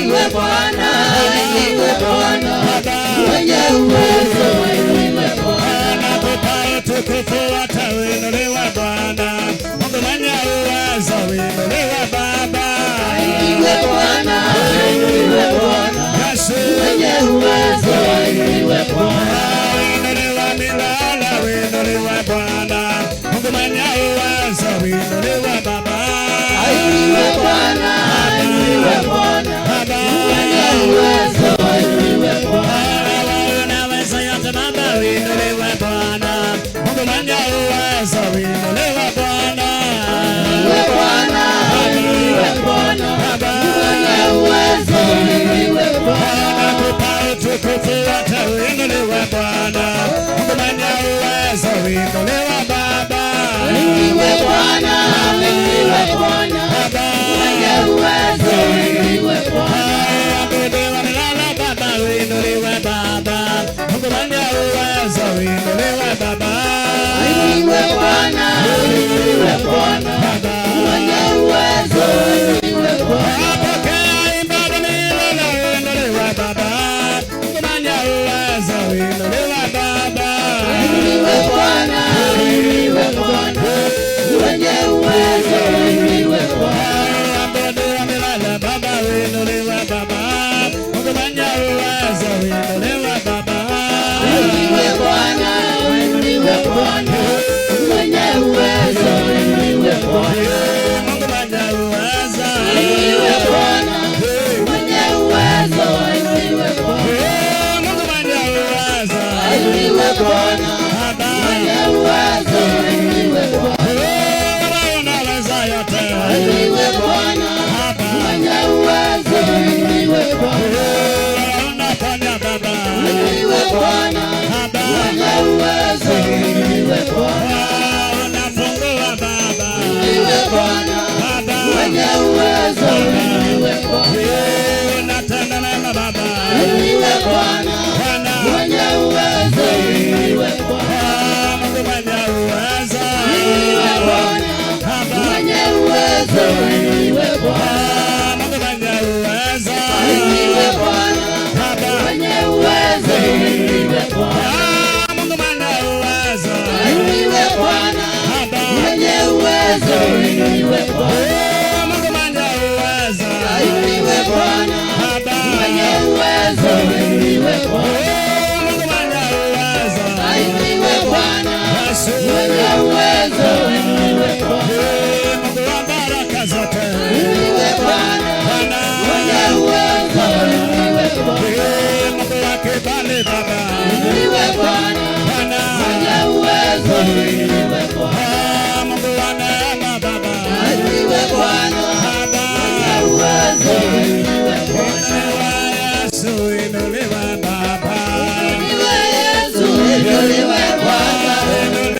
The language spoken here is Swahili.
inuliwe Bwana, inuliwe Bwana, mwenye uwezo inuliwe Bwana. Nakupa utukufu inuliwe Bwana, Mungu mwenye uwezo inuliwe Baba. Inuliwe Bwana, inuliwe Bwana, Yesu mwenye uwezo inuliwe Bwana. Inuliwe milele inuliwe Bwana, Mungu mwenye uwezo inuliwe Baba. Inuliwe Bwana, inuliwe Bwana, mwenye uwezo inuliwe Bwana. Unaweza yote Baba, inuliwe Bwana, Mungu mwenye uwezo inuliwe Bwana. Inuliwe Bwana, inuliwe Bwana, mwenye uwezo inuliwe Bwana. Nakupa utukufu wote inuliwe Bwana, Mungu mwenye uwezo inuliwe Baba. Inuliwe Bwana, inuliwe Bwana, mwenye uwezo inuliwe Bwana. Abudiwa milele Baba, inuliwe Baba, Mungu mwenye uwezo inuliwe Baba. Inuliwe Bwana, inuliwe Bwana, mwenye uwezo inuliwe Bwana. Pokea ibada milele inuliwe Baba, Mungu mwenye uwezo inuliwe Baba. Inuliwe Bwana, inuliwe Bwana, mwenye uwezo inuliwe Bwana. Abudiwa milele Baba, inuliwe Baba, Mungu mwenye uwezo inuliwe Baba. Inuliwe Bwana, inuliwe Bwana, mwenye uwezo inuliwe Bwana. Mungu mwenye uwezo Inuliwe Bwana, mwenye uwezo inuliwe Bwana. Mungu mwenye uwezo Inuliwe Bwana, mwenye uwezo inuliwe Bwana. unaweza yote Inuliwe Bwana, mwenye uwezo inuliwe Bwana. unafanya Baba Inuliwe Bwana, mwenye uwezo inuliwe Bwana. unafungua Baba Inuliwe Bwana, mwenye uwezo inuliwe Bwana. unatenda mema Baba Inuliwe Bwana, mwenye uwezo inuliwe Bwana. Mungu mwenye uwezo Inuliwe Bwana, mwenye uwezo inuliwe Bwana. Mungu mwenye uwezo Inuliwe Bwana, mwenye uwezo inuliwe Bwana. Mungu mwenye uwezo Inuliwe Bwana, mwenye uwezo inuliwe Bwana. Mungu mwenye uwezo Inuliwe Bwana, mwenye uwezo inuliwe Bwana. Mungu mwenye uwezo Inuliwe Bwana, mwenye uwezo inuliwe Bwana. Mungu wa baraka zote Inuliwe Bwana, mwenye uwezo inuliwe Bwana. Mungu wa kibali Baba Inuliwe Bwana, mwenye uwezo inuliwe Bwana. Mungu wa neema Baba Inuliwe Bwana, mwenye uwezo inuliwe Bwana. Yesu inuliwe